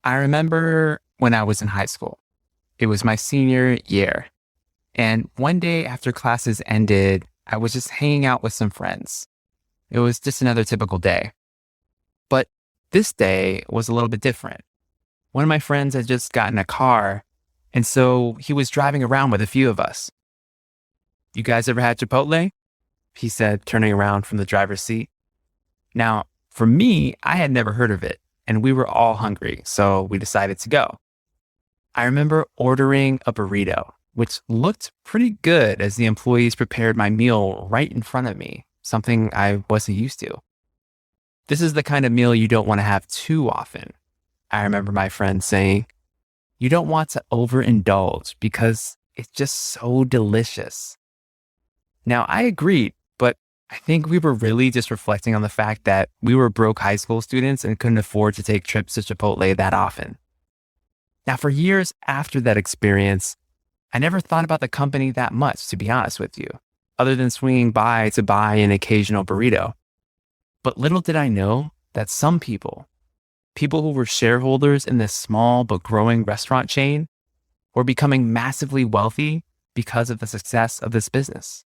I remember when I was in high school. It was my senior year. And one day after classes ended, I was just hanging out with some friends. It was just another typical day. But this day was a little bit different. One of my friends had just gotten a car, and so he was driving around with a few of us. You guys ever had Chipotle? He said, turning around from the driver's seat. Now, for me, I had never heard of it, and we were all hungry, so we decided to go. I remember ordering a burrito, which looked pretty good as the employees prepared my meal right in front of me, something I wasn't used to. This is the kind of meal you don't want to have too often. I remember my friend saying, you don't want to overindulge because it's just so delicious. Now, I agreed, but I think we were really just reflecting on the fact that we were broke high school students and couldn't afford to take trips to Chipotle that often. Now, for years after that experience, I never thought about the company that much, to be honest with you, other than swinging by to buy an occasional burrito. But little did I know that some people who were shareholders in this small but growing restaurant chain, were becoming massively wealthy because of the success of this business.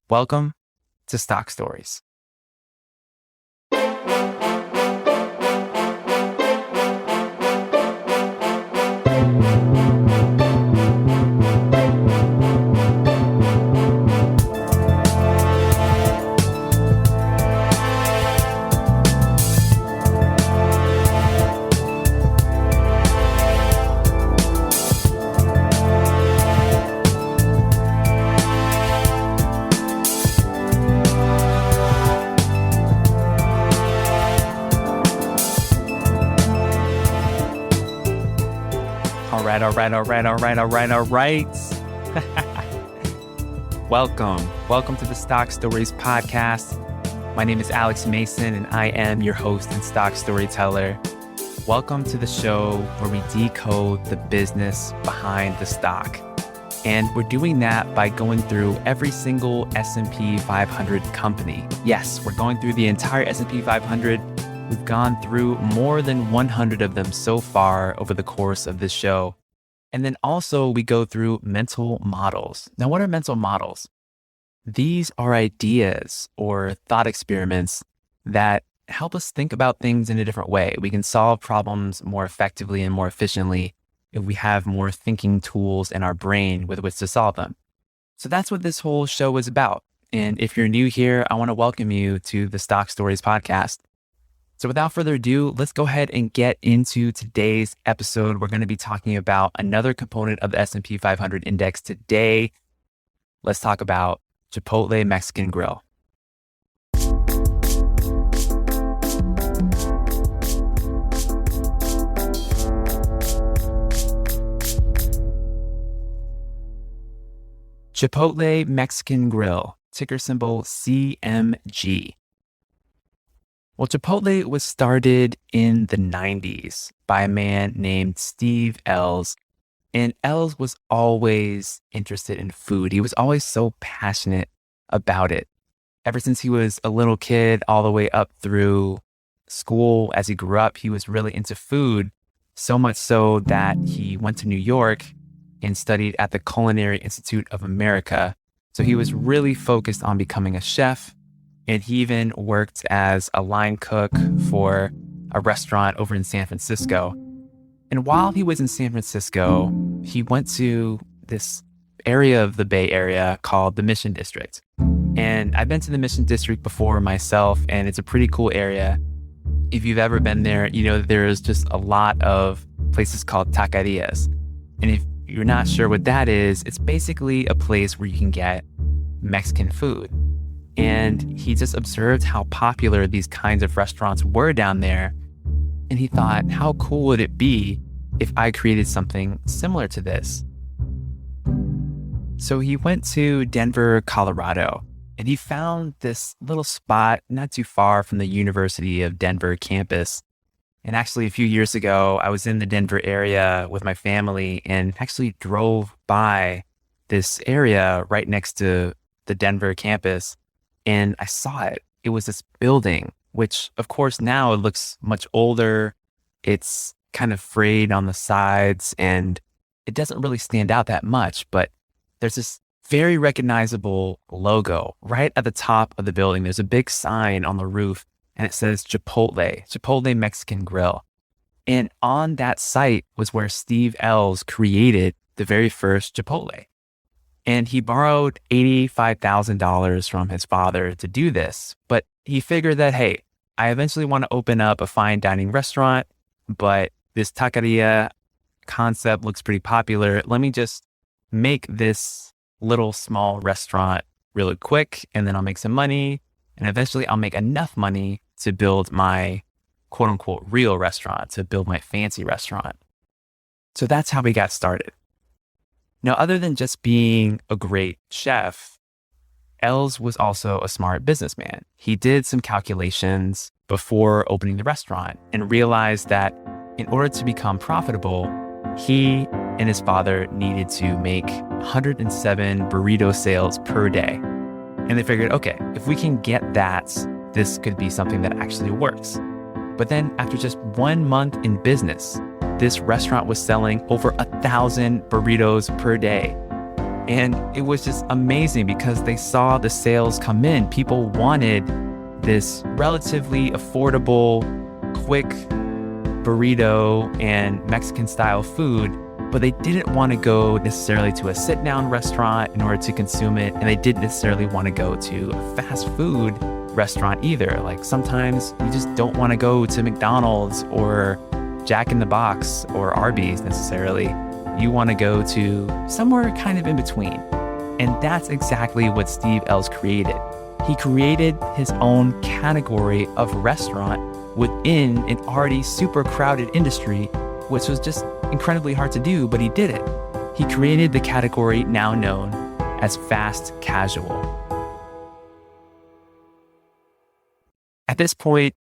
Welcome to Stock Stories. All right. Welcome to the Stock Stories podcast. My name is Alex Mason, and I am your host and stock storyteller. Welcome to the show where we decode the business behind the stock. And we're doing that by going through every single S&P 500 company. Yes, we're going through the entire S&P 500. We've gone through more than 100 of them so far over the course of this show. And then also we go through mental models. Now, what are mental models? These are ideas or thought experiments that help us think about things in a different way. We can solve problems more effectively and more efficiently if we have more thinking tools in our brain with which to solve them. So that's what this whole show is about. And if you're new here, I want to welcome you to the Stock Stories podcast. So without further ado, let's go ahead and get into today's episode. We're going to be talking about another component of the S&P 500 index today. Let's talk about Chipotle Mexican Grill. Chipotle Mexican Grill, ticker symbol CMG. Well, Chipotle was started in the 90s by a man named Steve Ells. And Ells was always interested in food. He was always so passionate about it. Ever since he was a little kid, all the way up through school, as he grew up, he was really into food. So much so that he went to New York and studied at the Culinary Institute of America. So he was really focused on becoming a chef. And he even worked as a line cook for a restaurant over in San Francisco. And while he was in San Francisco, he went to this area of the Bay Area called the Mission District. And I've been to the Mission District before myself, and it's a pretty cool area. If you've ever been there, you know there's just a lot of places called taquerias. And if you're not sure what that is, it's basically a place where you can get Mexican food. And he just observed how popular these kinds of restaurants were down there. And he thought, how cool would it be if I created something similar to this? So he went to Denver, Colorado, and he found this little spot not too far from the University of Denver campus. And actually, a few years ago, I was in the Denver area with my family and actually drove by this area right next to the Denver campus. And I saw it. It was this building, which of course now it looks much older. It's kind of frayed on the sides, and it doesn't really stand out that much, but there's this very recognizable logo right at the top of the building. There's a big sign on the roof and it says Chipotle Mexican Grill. And on that site was where Steve Ells created the very first Chipotle. And he borrowed $85,000 from his father to do this. But he figured that, hey, I eventually want to open up a fine dining restaurant, but this taqueria concept looks pretty popular. Let me just make this little small restaurant really quick, and then I'll make some money. And eventually I'll make enough money to build my quote unquote real restaurant, to build my fancy restaurant. So that's how we got started. Now, other than just being a great chef, Ells was also a smart businessman. He did some calculations before opening the restaurant and realized that in order to become profitable, he and his father needed to make 107 burrito sales per day. And they figured, okay, if we can get that, this could be something that actually works. But then after just 1 month in business, this restaurant was selling over 1,000 burritos per day. And it was just amazing because they saw the sales come in. People wanted this relatively affordable, quick burrito and Mexican style food, but they didn't want to go necessarily to a sit down restaurant in order to consume it. And they didn't necessarily want to go to a fast food restaurant either. Like sometimes you just don't want to go to McDonald's or Jack in the Box or Arby's necessarily. You want to go to somewhere kind of in between. And that's exactly what Steve Ells created. He created his own category of restaurant within an already super crowded industry, which was just incredibly hard to do, but he did it. He created the category now known as fast casual. At this point,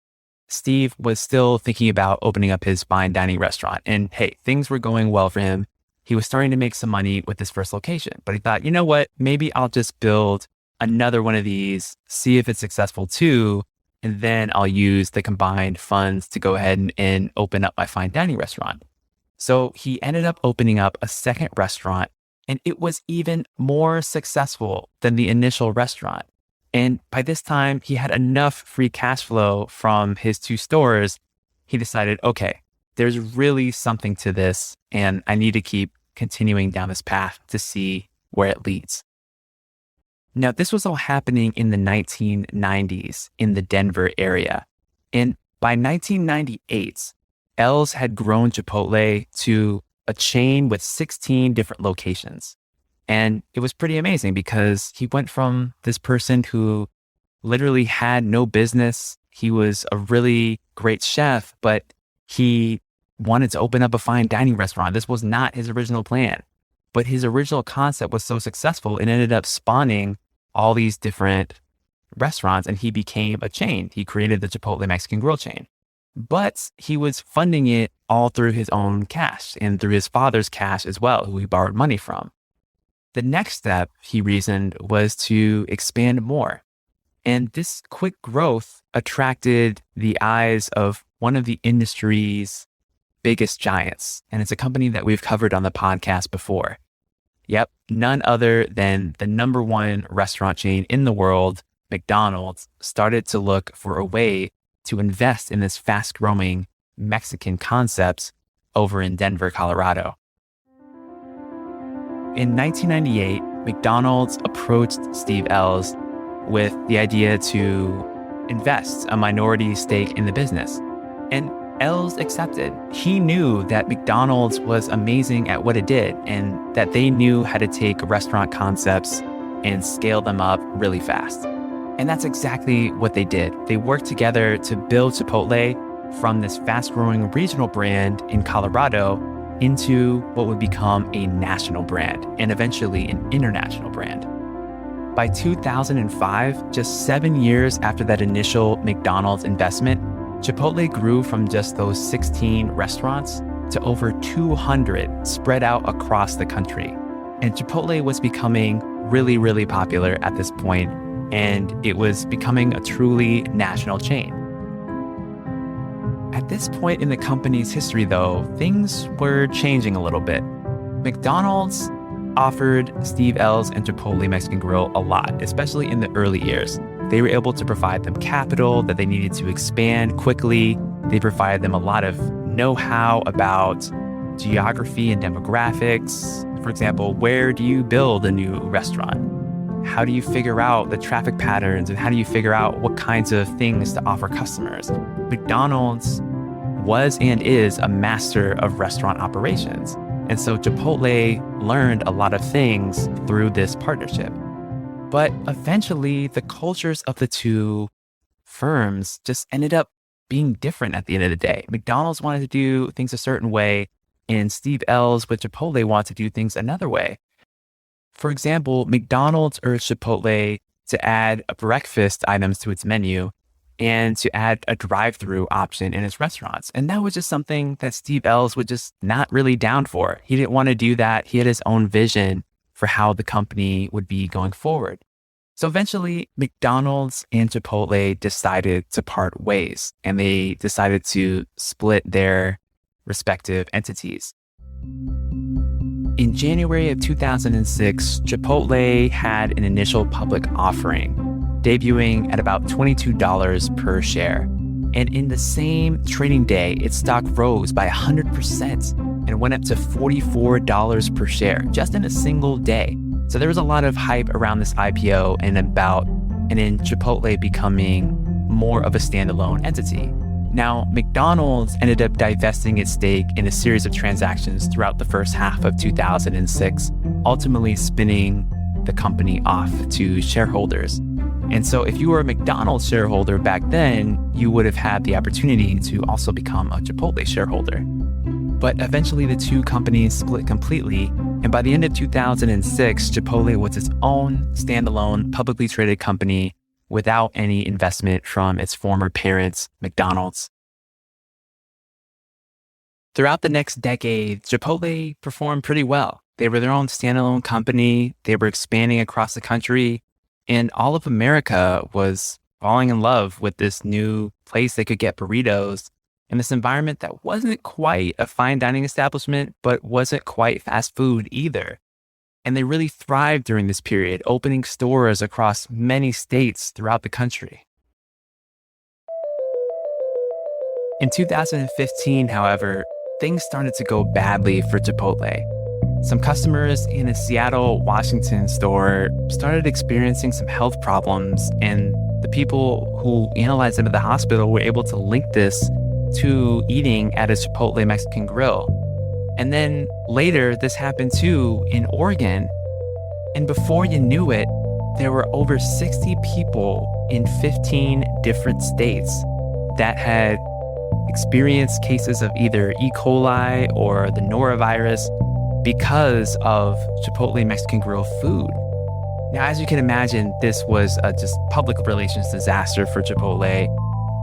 Steve was still thinking about opening up his fine dining restaurant. And hey, things were going well for him. He was starting to make some money with his first location. But he thought, you know what, maybe I'll just build another one of these, see if it's successful too. And then I'll use the combined funds to go ahead and open up my fine dining restaurant. So he ended up opening up a second restaurant, and it was even more successful than the initial restaurant. And by this time, he had enough free cash flow from his 2 stores. He decided, okay, there's really something to this, and I need to keep continuing down this path to see where it leads. Now, this was all happening in the 1990s in the Denver area. And by 1998, Ells had grown Chipotle to a chain with 16 different locations. And it was pretty amazing because he went from this person who literally had no business. He was a really great chef, but he wanted to open up a fine dining restaurant. This was not his original plan, but his original concept was so successful, it ended up spawning all these different restaurants, and he became a chain. He created the Chipotle Mexican Grill chain, but he was funding it all through his own cash and through his father's cash as well, who he borrowed money from. The next step, he reasoned, was to expand more. And this quick growth attracted the eyes of one of the industry's biggest giants. And it's a company that we've covered on the podcast before. Yep, none other than the #1 restaurant chain in the world, McDonald's, started to look for a way to invest in this fast-growing Mexican concept over in Denver, Colorado. In 1998, McDonald's approached Steve Ells with the idea to invest a minority stake in the business. And Ells accepted. He knew that McDonald's was amazing at what it did and that they knew how to take restaurant concepts and scale them up really fast. And that's exactly what they did. They worked together to build Chipotle from this fast-growing regional brand in Colorado into what would become a national brand and eventually an international brand. By 2005, just 7 years after that initial McDonald's investment, Chipotle grew from just those 16 restaurants to over 200 spread out across the country. And Chipotle was becoming really, really popular at this point, and it was becoming a truly national chain. At this point in the company's history, though, things were changing a little bit. McDonald's offered Steve L's and Chipotle Mexican Grill a lot, especially in the early years. They were able to provide them capital that they needed to expand quickly. They provided them a lot of know-how about geography and demographics. For example, where do you build a new restaurant? How do you figure out the traffic patterns, and how do you figure out what kinds of things to offer customers? McDonald's was and is a master of restaurant operations. And so Chipotle learned a lot of things through this partnership. But eventually, the cultures of the two firms just ended up being different at the end of the day. McDonald's wanted to do things a certain way, and Steve L's with Chipotle wanted to do things another way. For example, McDonald's urged Chipotle to add breakfast items to its menu and to add a drive-through option in its restaurants. And that was just something that Steve L's was just not really down for. He didn't want to do that. He had his own vision for how the company would be going forward. So eventually, McDonald's and Chipotle decided to part ways, and they decided to split their respective entities. In January of 2006, Chipotle had an initial public offering, debuting at about $22 per share. And in the same trading day, its stock rose by 100% and went up to $44 per share just in a single day. So there was a lot of hype around this IPO and in Chipotle becoming more of a standalone entity. Now, McDonald's ended up divesting its stake in a series of transactions throughout the first half of 2006, ultimately spinning the company off to shareholders. And so if you were a McDonald's shareholder back then, you would have had the opportunity to also become a Chipotle shareholder. But eventually the two companies split completely, and by the end of 2006, Chipotle was its own standalone publicly traded company without any investment from its former parents, McDonald's. Throughout the next decade, Chipotle performed pretty well. They were their own standalone company. They were expanding across the country, and all of America was falling in love with this new place they could get burritos in this environment that wasn't quite a fine dining establishment, but wasn't quite fast food either. And they really thrived during this period, opening stores across many states throughout the country. In 2015, however, things started to go badly for Chipotle. Some customers in a Seattle, Washington store started experiencing some health problems, and the people who analyzed them at the hospital were able to link this to eating at a Chipotle Mexican Grill. And then later, this happened too in Oregon. And before you knew it, there were over 60 people in 15 different states that had experienced cases of either E. coli or the norovirus because of Chipotle Mexican Grill food. Now, as you can imagine, this was a just public relations disaster for Chipotle,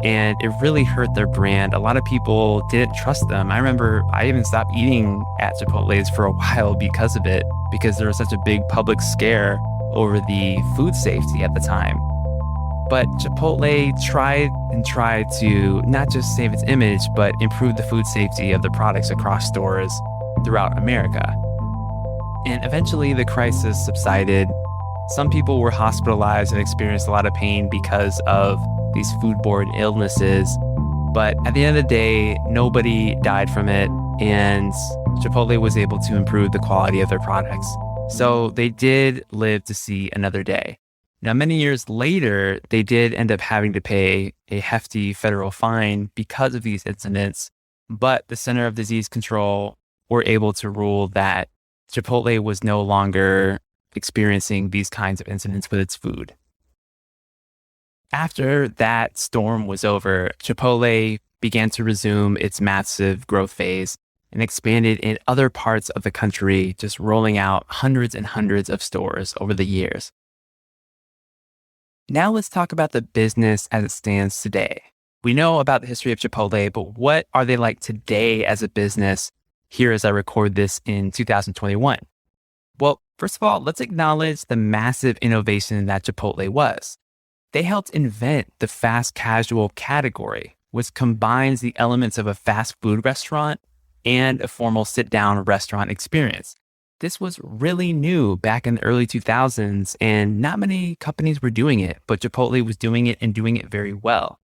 and it really hurt their brand. A lot of people didn't trust them. I remember I even stopped eating at Chipotle's for a while because of it, because there was such a big public scare over the food safety at the time. But Chipotle tried to not just save its image, but improve the food safety of the products across stores throughout America. And eventually the crisis subsided. Some people were hospitalized and experienced a lot of pain because of these foodborne illnesses. But at the end of the day, nobody died from it, and Chipotle was able to improve the quality of their products. So they did live to see another day. Now, many years later, they did end up having to pay a hefty federal fine because of these incidents, but the Center of Disease Control were able to rule that Chipotle was no longer experiencing these kinds of incidents with its food. After that storm was over, Chipotle began to resume its massive growth phase and expanded in other parts of the country, just rolling out hundreds and hundreds of stores over the years. Now let's talk about the business as it stands today. We know about the history of Chipotle, but what are they like today as a business here as I record this in 2021? Well, first of all, let's acknowledge the massive innovation that Chipotle was. They helped invent the fast casual category, which combines the elements of a fast food restaurant and a formal sit-down restaurant experience. This was really new back in the early 2000s, and not many companies were doing it, but Chipotle was doing it and doing it very well.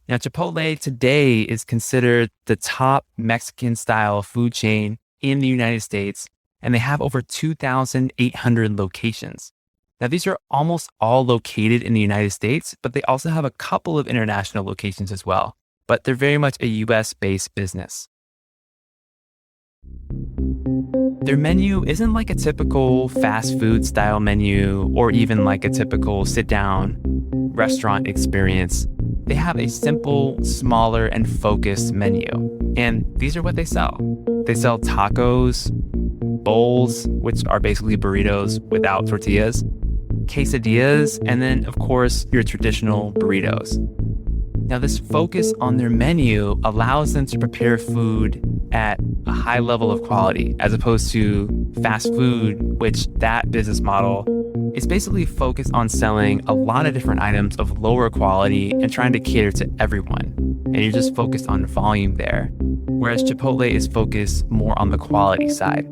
Now, Chipotle today is considered the top Mexican-style food chain in the United States, and they have over 2,800 locations. Now, these are almost all located in the United States, but they also have a couple of international locations as well. But they're very much a US-based business. Their menu isn't like a typical fast food style menu or even like a typical sit-down restaurant experience. They have a simple, smaller, and focused menu. And these are what they sell. They sell tacos, bowls, which are basically burritos without tortillas, quesadillas, and then, of course, your traditional burritos. Now, this focus on their menu allows them to prepare food at a high level of quality, as opposed to fast food, which that business model is basically focused on selling a lot of different items of lower quality and trying to cater to everyone. And you're just focused on volume there. Whereas Chipotle is focused more on the quality side.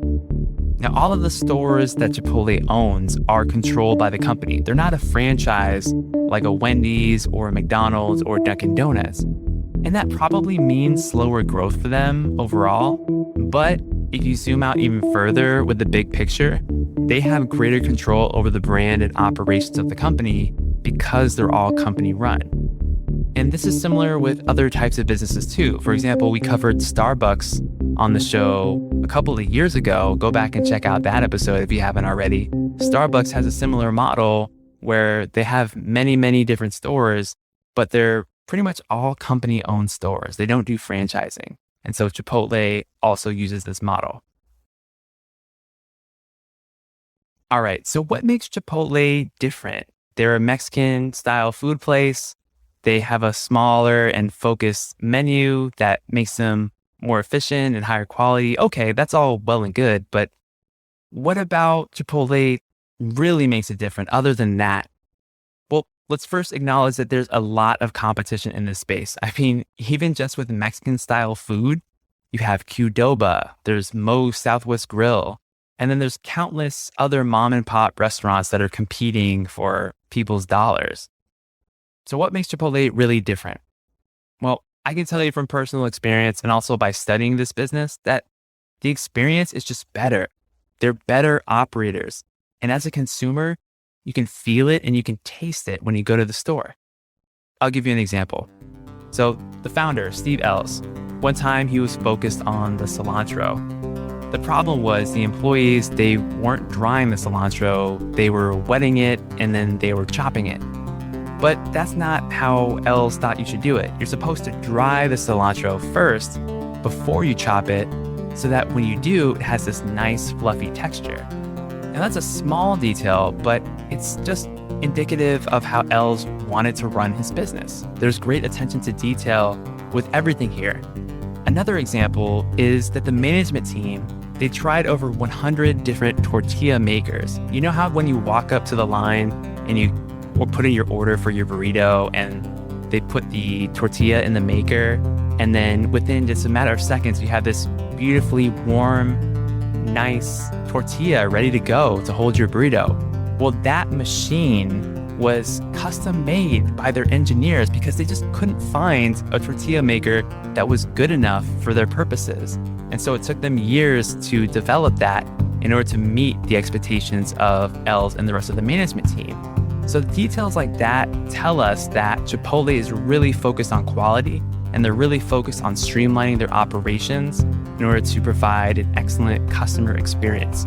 Now, all of the stores that Chipotle owns are controlled by the company. They're not a franchise like a Wendy's or a McDonald's or Dunkin' Donuts. And that probably means slower growth for them overall. But if you zoom out even further with the big picture, they have greater control over the brand and operations of the company because they're all company run. And this is similar with other types of businesses too. For example, we covered Starbucks on the show a couple of years ago. Go back and check out that episode if you haven't already. Starbucks has a similar model where they have many, many different stores, but they're pretty much all company-owned stores. They don't do franchising. And so Chipotle also uses this model. All right, so what makes Chipotle different? They're a Mexican-style food place. They have a smaller and focused menu that makes them more efficient and higher quality. Okay, that's all well and good, but what about Chipotle really makes it different other than that? Well, let's first acknowledge that there's a lot of competition in this space. I mean, even just with Mexican-style food, you have Qdoba, there's Moe's Southwest Grill, and then there's countless other mom-and-pop restaurants that are competing for people's dollars. So what makes Chipotle really different? Well, I can tell you from personal experience and also by studying this business that the experience is just better. They're better operators. And as a consumer, you can feel it and you can taste it when you go to the store. I'll give you an example. So the founder, Steve Ells, one time he was focused on the cilantro. The problem was the employees, they weren't drying the cilantro, they were wetting it and then they were chopping it. But that's not how Ells thought you should do it. You're supposed to dry the cilantro first before you chop it so that when you do, it has this nice fluffy texture. Now that's a small detail, but it's just indicative of how Ells wanted to run his business. There's great attention to detail with everything here. Another example is that the management team, they tried over 100 different tortilla makers. You know how when you walk up to the line and you will put in your order for your burrito and they put the tortilla in the maker, and then within just a matter of seconds, you have this beautifully warm, nice tortilla ready to go to hold your burrito. Well, that machine was custom made by their engineers because they just couldn't find a tortilla maker that was good enough for their purposes. And so it took them years to develop that in order to meet the expectations of Ells and the rest of the management team. So details like that tell us that Chipotle is really focused on quality and they're really focused on streamlining their operations in order to provide an excellent customer experience.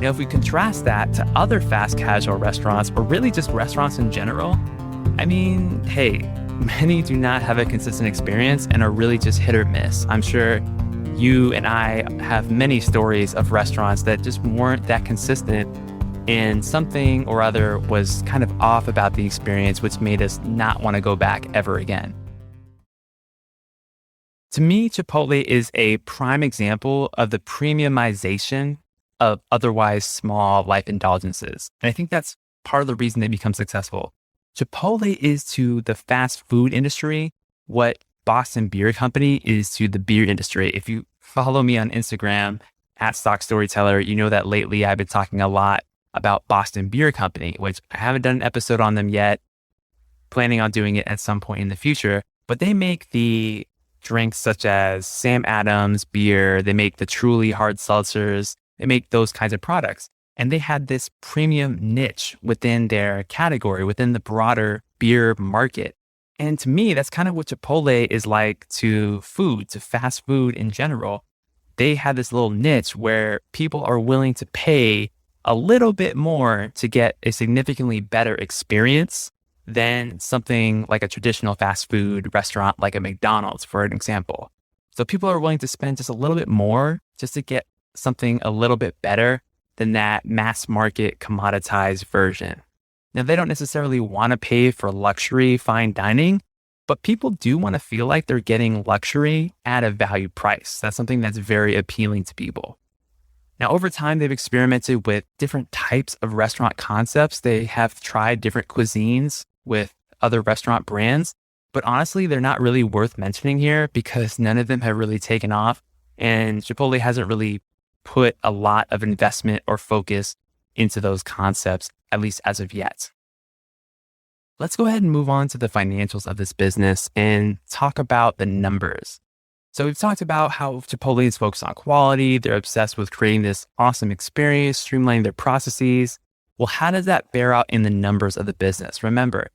Now, if we contrast that to other fast casual restaurants or really just restaurants in general, I mean, hey, many do not have a consistent experience and are really just hit or miss. I'm sure you and I have many stories of restaurants that just weren't that consistent and something or other was kind of off about the experience, which made us not want to go back ever again. To me, Chipotle is a prime example of the premiumization of otherwise small life indulgences. And I think that's part of the reason they become successful. Chipotle is to the fast food industry what Boston Beer Company is to the beer industry. If you follow me on Instagram at Stock Storyteller, you know that lately I've been talking a lot about Boston Beer Company, which I haven't done an episode on them yet, planning on doing it at some point in the future. But they make the drinks such as Sam Adams beer. They make the truly hard seltzers. They make those kinds of products. And they had this premium niche within their category, within the broader beer market. And to me, that's kind of what Chipotle is like to food, to fast food in general. They have this little niche where people are willing to pay a little bit more to get a significantly better experience than something like a traditional fast food restaurant like a McDonald's, for an example. So people are willing to spend just a little bit more just to get something a little bit better than that mass market commoditized version. Now, they don't necessarily want to pay for luxury fine dining, but people do want to feel like they're getting luxury at a value price. That's something that's very appealing to people. Now, over time, they've experimented with different types of restaurant concepts. They have tried different cuisines with other restaurant brands, but honestly, they're not really worth mentioning here because none of them have really taken off, and Chipotle hasn't really put a lot of investment or focus into those concepts, at least as of yet. Let's go ahead and move on to the financials of this business and talk about the numbers. So we've talked about how Chipotle is focused on quality. They're obsessed with creating this awesome experience, streamlining their processes. Well, how does that bear out in the numbers of the business? Remember,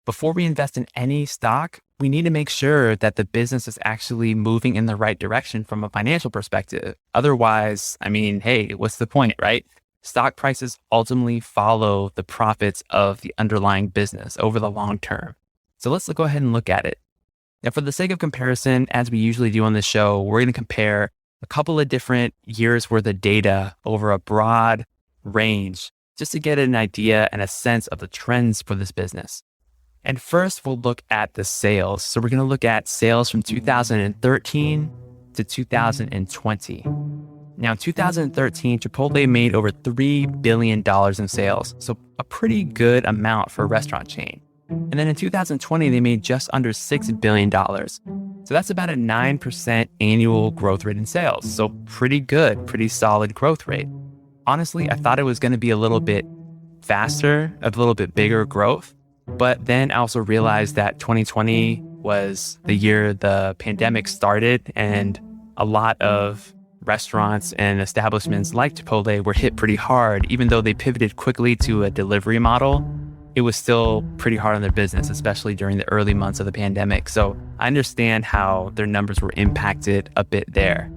before we invest in any stock, we need to make sure that the business is actually moving in the right direction from a financial perspective. Otherwise, hey, what's the point, right? Stock prices ultimately follow the profits of the underlying business over the long term. So let's go ahead and look at it. Now, for the sake of comparison, as we usually do on this show, we're going to compare a couple of different years worth of data over a broad range just to get an idea and a sense of the trends for this business. And first, we'll look at the sales. So we're going to look at sales from 2013 to 2020. Now, in 2013, Chipotle made over $3 billion in sales, so a pretty good amount for a restaurant chain. And then in 2020, they made just under $6 billion. So that's about a 9% annual growth rate in sales. So pretty good, pretty solid growth rate. Honestly, I thought it was going to be a little bit faster, a little bit bigger growth. But then I also realized that 2020 was the year the pandemic started, and a lot of restaurants and establishments like Chipotle were hit pretty hard. Even though they pivoted quickly to a delivery model, it was still pretty hard on their business, especially during the early months of the pandemic. So I understand how their numbers were impacted a bit there.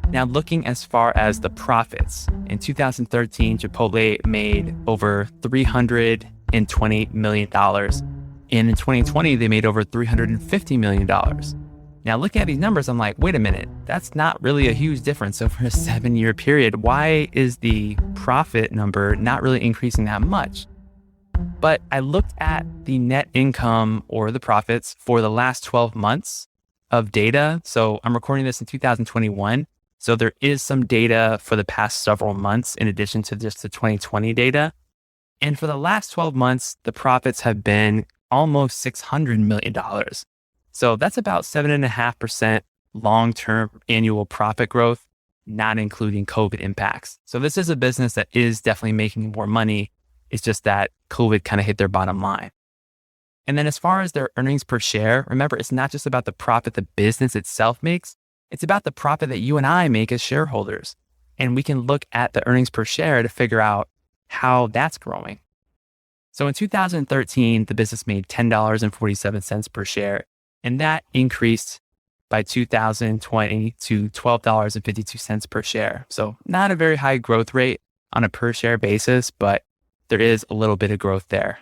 Now, looking as far as the profits, in 2013, Chipotle made over $320 million. And in 2020, they made over $350 million. Now, looking at these numbers, I'm like, wait a minute, that's not really a huge difference over a 7-year period. Why is the profit number not really increasing that much? But I looked at the net income or the profits for the last 12 months of data. So I'm recording this in 2021. So there is some data for the past several months in addition to just the 2020 data. And for the last 12 months, the profits have been almost $600 million. So that's about 7.5% long-term annual profit growth, not including COVID impacts. So this is a business that is definitely making more money. It's just that COVID kind of hit their bottom line. And then as far as their earnings per share, remember, it's not just about the profit the business itself makes. It's about the profit that you and I make as shareholders. And we can look at the earnings per share to figure out how that's growing. So in 2013, the business made $10.47 per share, and that increased by 2020 to $12.52 per share. So not a very high growth rate on a per share basis, but there is a little bit of growth there.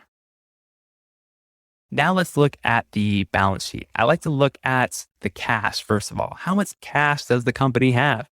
Now let's look at the balance sheet. I like to look at the cash, first of all. How much cash does the company have?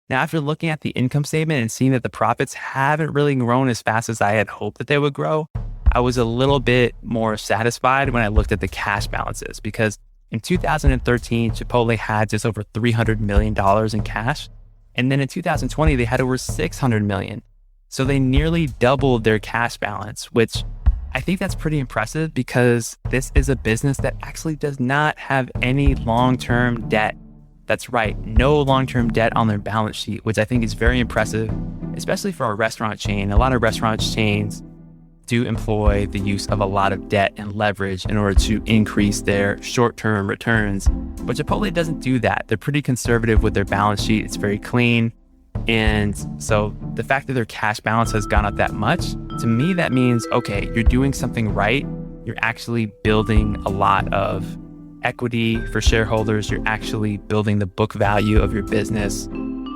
Now, after looking at the income statement and seeing that the profits haven't really grown as fast as I had hoped that they would grow, I was a little bit more satisfied when I looked at the cash balances, because in 2013, Chipotle had just over $300 million in cash. And then in 2020, they had over $600 million. So they nearly doubled their cash balance, which I think that's pretty impressive because this is a business that actually does not have any long-term debt. That's right, no long-term debt on their balance sheet, which I think is very impressive, especially for a restaurant chain. A lot of restaurant chains do employ the use of a lot of debt and leverage in order to increase their short-term returns. But Chipotle doesn't do that. They're pretty conservative with their balance sheet. It's very clean. And so the fact that their cash balance has gone up that much, to me, that means, okay, you're doing something right. You're actually building a lot of equity for shareholders. You're actually building the book value of your business,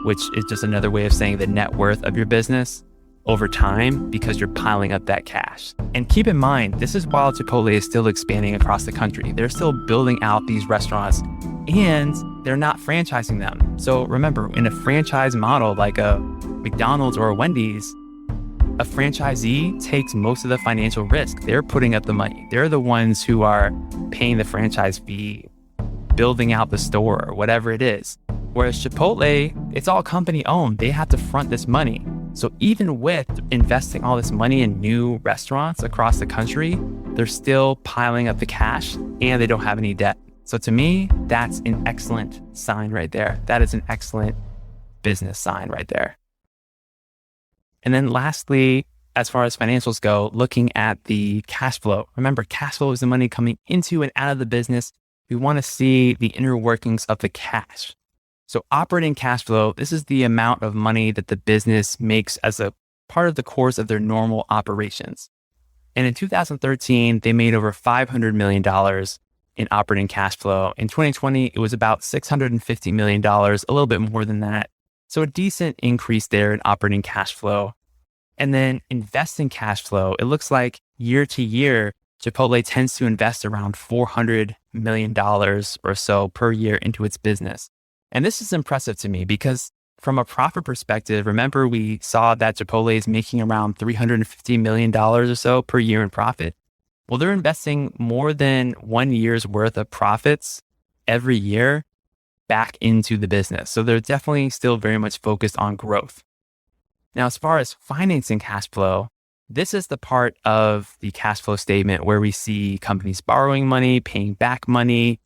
which is just another way of saying the net worth of your business over time because you're piling up that cash. And keep in mind, this is while Chipotle is still expanding across the country. They're still building out these restaurants and they're not franchising them. So remember, in a franchise model like a McDonald's or a Wendy's, a franchisee takes most of the financial risk. They're putting up the money. They're the ones who are paying the franchise fee, building out the store, or whatever it is. Whereas Chipotle, it's all company owned. They have to front this money. So even with investing all this money in new restaurants across the country, they're still piling up the cash and they don't have any debt. So to me, that's an excellent sign right there. That is an excellent business sign right there. And then lastly, as far as financials go, looking at the cash flow. Remember, cash flow is the money coming into and out of the business. We want to see the inner workings of the cash. So operating cash flow, this is the amount of money that the business makes as a part of the course of their normal operations. And in 2013, they made over $500 million in operating cash flow. In 2020, it was about $650 million, a little bit more than that. So a decent increase there in operating cash flow. And then investing cash flow, it looks like year to year, Chipotle tends to invest around $400 million or so per year into its business. And this is impressive to me because from a profit perspective, remember we saw that Chipotle is making around $350 million or so per year in profit. Well, they're investing more than 1 year's worth of profits every year back into the business. So they're definitely still very much focused on growth. Now, as far as financing cash flow, this is the part of the cash flow statement where we see companies borrowing money, paying back money,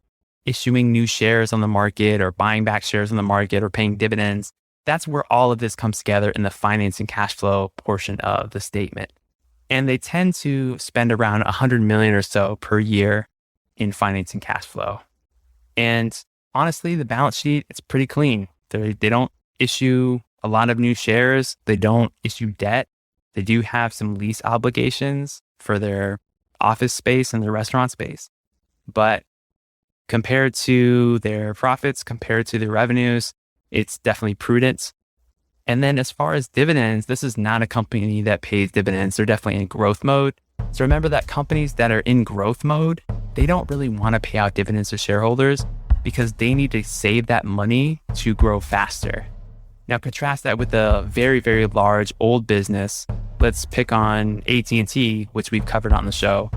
issuing new shares on the market or buying back shares on the market or paying dividends. That's where all of this comes together in the financing cash flow portion of the statement. And they tend to spend around $100 million or so per year in financing cash flow. And honestly, the balance sheet, it's pretty clean. They don't issue a lot of new shares. They don't issue debt. They do have some lease obligations for their office space and their restaurant space. But compared to their profits, compared to their revenues, it's definitely prudent. And then as far as dividends, this is not a company that pays dividends. They're definitely in growth mode. So remember that companies that are in growth mode, they don't really want to pay out dividends to shareholders because they need to save that money to grow faster. Now contrast that with a very, very large old business. Let's pick on AT&T, which we've covered on the show.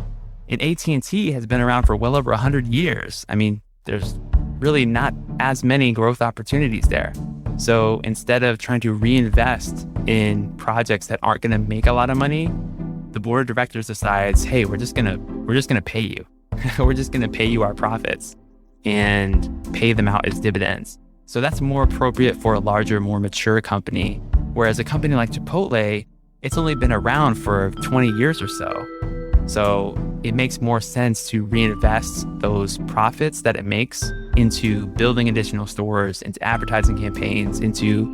And AT&T has been around for well over 100 years. I mean, there's really not as many growth opportunities there. So instead of trying to reinvest in projects that aren't going to make a lot of money, the board of directors decides, hey, we're just gonna pay you. We're just gonna pay you our profits and pay them out as dividends. So that's more appropriate for a larger, more mature company. Whereas a company like Chipotle, it's only been around for 20 years or so. So it makes more sense to reinvest those profits that it makes into building additional stores, into advertising campaigns, into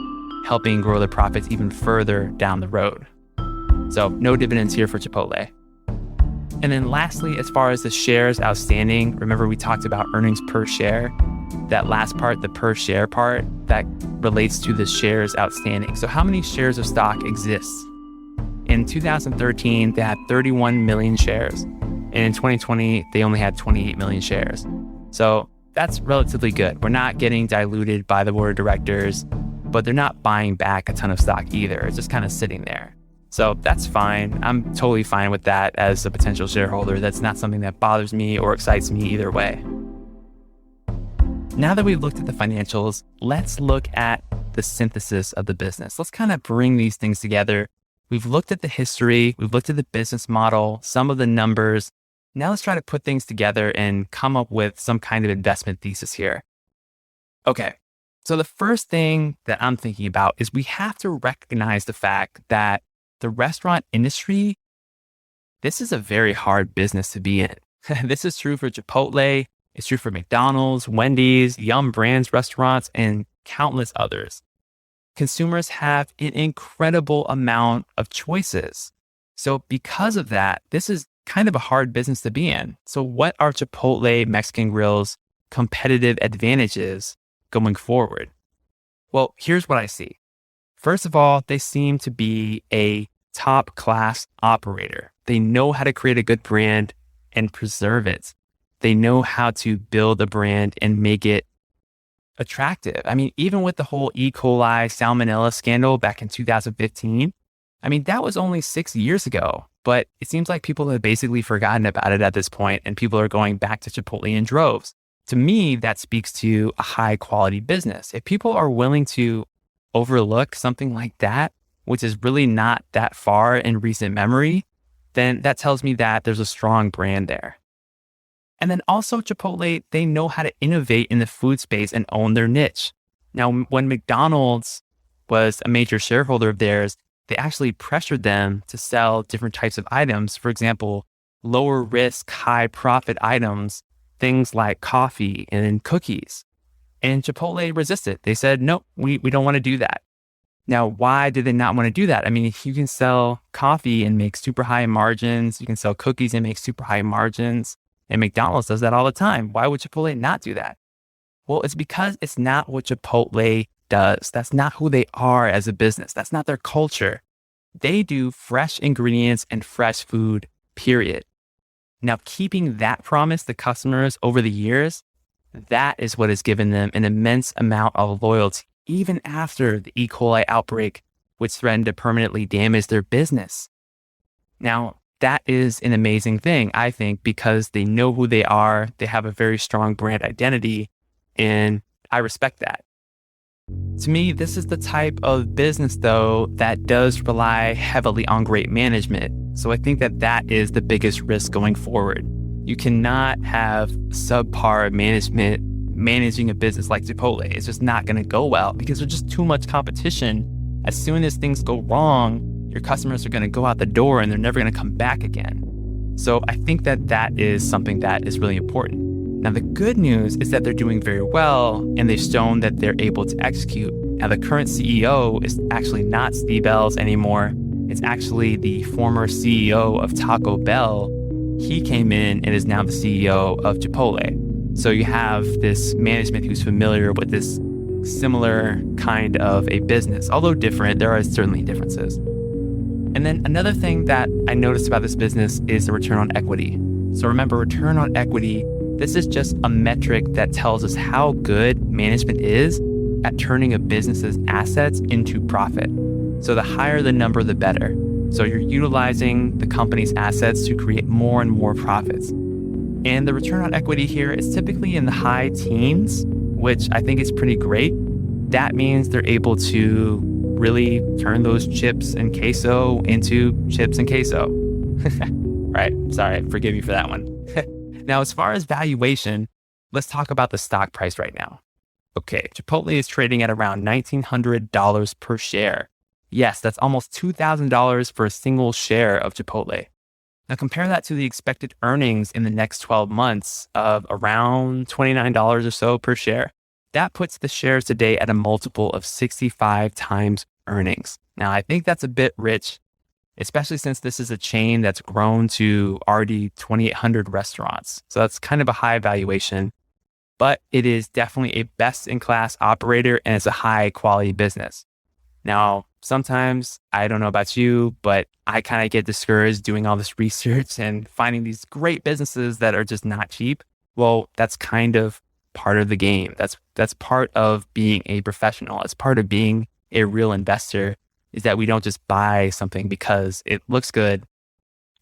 helping grow the profits even further down the road. So no dividends here for Chipotle. And then lastly, as far as the shares outstanding, remember we talked about earnings per share. That last part, the per share part, that relates to the shares outstanding. So how many shares of stock exist? In 2013, they had 31 million shares. And in 2020, they only had 28 million shares. So that's relatively good. We're not getting diluted by the board of directors, but they're not buying back a ton of stock either. It's just kind of sitting there. So that's fine. I'm totally fine with that as a potential shareholder. That's not something that bothers me or excites me either way. Now that we've looked at the financials, let's look at the synthesis of the business. Let's kind of bring these things together We've looked at the history, we've looked at the business model, some of the numbers. Now let's try to put things together and come up with some kind of investment thesis here. Okay, so the first thing that I'm thinking about is we have to recognize the fact that the restaurant industry, this is a very hard business to be in. This is true for Chipotle, it's true for McDonald's, Wendy's, Yum Brands restaurants, and countless others. Consumers have an incredible amount of choices. So because of that, this is kind of a hard business to be in. So what are Chipotle Mexican Grill's competitive advantages going forward? Well, here's what I see. First of all, they seem to be a top class operator. They know how to create a good brand and preserve it. They know how to build a brand and make it attractive. I mean, even with the whole E. coli salmonella scandal back in 2015, I mean, that was only 6 years ago, but it seems like people have basically forgotten about it at this point, and people are going back to Chipotle in droves. To me, that speaks to a high quality business. If people are willing to overlook something like that, which is really not that far in recent memory, then that tells me that there's a strong brand there. And then also Chipotle, they know how to innovate in the food space and own their niche. Now, when McDonald's was a major shareholder of theirs, they actually pressured them to sell different types of items. For example, lower risk, high profit items, things like coffee and cookies. And Chipotle resisted. They said, no, we don't want to do that. Now, why did they not want to do that? I mean, if you can sell coffee and make super high margins, you can sell cookies and make super high margins. And McDonald's does that all the time. Why would Chipotle not do that? Well, it's because it's not what Chipotle does. That's not who they are as a business. That's not their culture. They do fresh ingredients and fresh food, period. Now, keeping that promise to customers over the years, that is what has given them an immense amount of loyalty, even after the E. coli outbreak, which threatened to permanently damage their business. Now, that is an amazing thing, I think, because they know who they are. They have a very strong brand identity, and I respect that. To me, this is the type of business, though, that does rely heavily on great management. So I think that that is the biggest risk going forward. You cannot have subpar management managing a business like Chipotle. It's just not going to go well because there's just too much competition. As soon as things go wrong, your customers are going to go out the door and they're never going to come back again. So I think that that is something that is really important. Now, the good news is that they're doing very well and they've shown that they're able to execute. Now, the current CEO is actually not Steve Ells anymore. It's actually the former CEO of Taco Bell. He came in and is now the CEO of Chipotle. So you have this management who's familiar with this similar kind of a business, although different. There are certainly differences. And then another thing that I noticed about this business is the return on equity. So remember, return on equity, this is just a metric that tells us how good management is at turning a business's assets into profit. So the higher the number, the better. So you're utilizing the company's assets to create more and more profits. And the return on equity here is typically in the high teens, which I think is pretty great. That means they're able to really turn those chips and queso into chips and queso. Right. Sorry. Forgive me for that one. Now, as far as valuation, let's talk about the stock price right now. Okay. Chipotle is trading at around $1,900 per share. Yes, that's almost $2,000 for a single share of Chipotle. Now, compare that to the expected earnings in the next 12 months of around $29 or so per share. That puts the shares today at a multiple of 65 times earnings. Now, I think that's a bit rich, especially since this is a chain that's grown to already 2,800 restaurants. So that's kind of a high valuation, but it is definitely a best-in-class operator and it's a high-quality business. Now, sometimes, I don't know about you, but I kind of get discouraged doing all this research and finding these great businesses that are just not cheap. Well, that's kind of part of the game. That's part of being a professional. It's part of being a real investor, is that we don't just buy something because it looks good.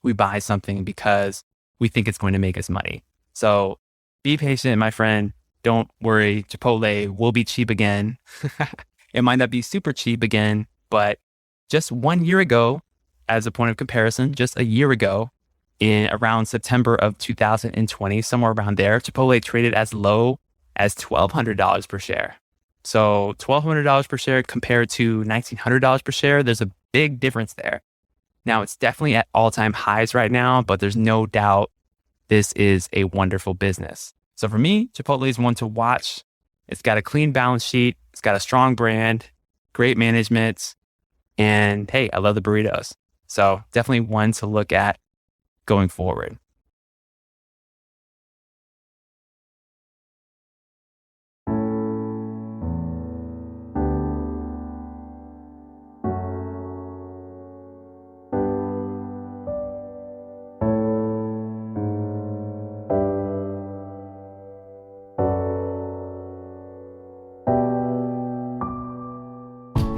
We buy something because we think it's going to make us money. So be patient, my friend. Don't worry. Chipotle will be cheap again. It might not be super cheap again, but just 1 year ago, as a point of comparison, just a year ago, in around September of 2020, somewhere around there, Chipotle traded as low as $1,200 per share. So $1,200 per share compared to $1,900 per share, there's a big difference there. Now, it's definitely at all-time highs right now, but there's no doubt this is a wonderful business. So for me, Chipotle is one to watch. It's got a clean balance sheet. It's got a strong brand, great management, and hey, I love the burritos. So definitely one to look at going forward.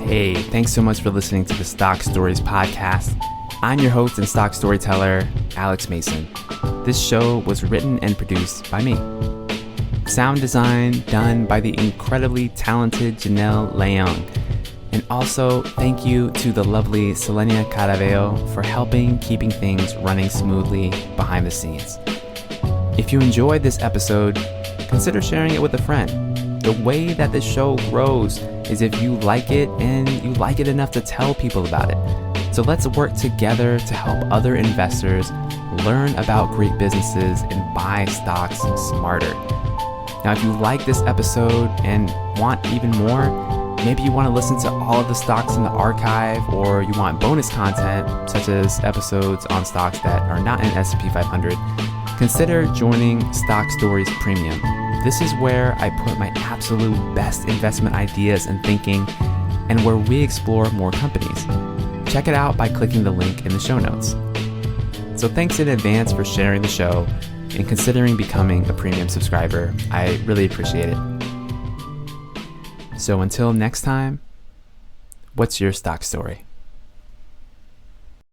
Hey, thanks so much for listening to the Stock Stories podcast. I'm your host and stock storyteller, Alex Mason. This show was written and produced by me. Sound design done by the incredibly talented Janelle Leon. And also, thank you to the lovely Selenia Caraveo for helping keeping things running smoothly behind the scenes. If you enjoyed this episode, consider sharing it with a friend. The way that this show grows is if you like it and you like it enough to tell people about it. So let's work together to help other investors learn about great businesses and buy stocks smarter. Now, if you like this episode and want even more, maybe you want to listen to all of the stocks in the archive, or you want bonus content such as episodes on stocks that are not in S&P 500, consider joining Stock Stories Premium. This is where I put my absolute best investment ideas and thinking, and where we explore more companies. Check it out by clicking the link in the show notes. So thanks in advance for sharing the show and considering becoming a premium subscriber. I really appreciate it. So until next time, what's your stock story?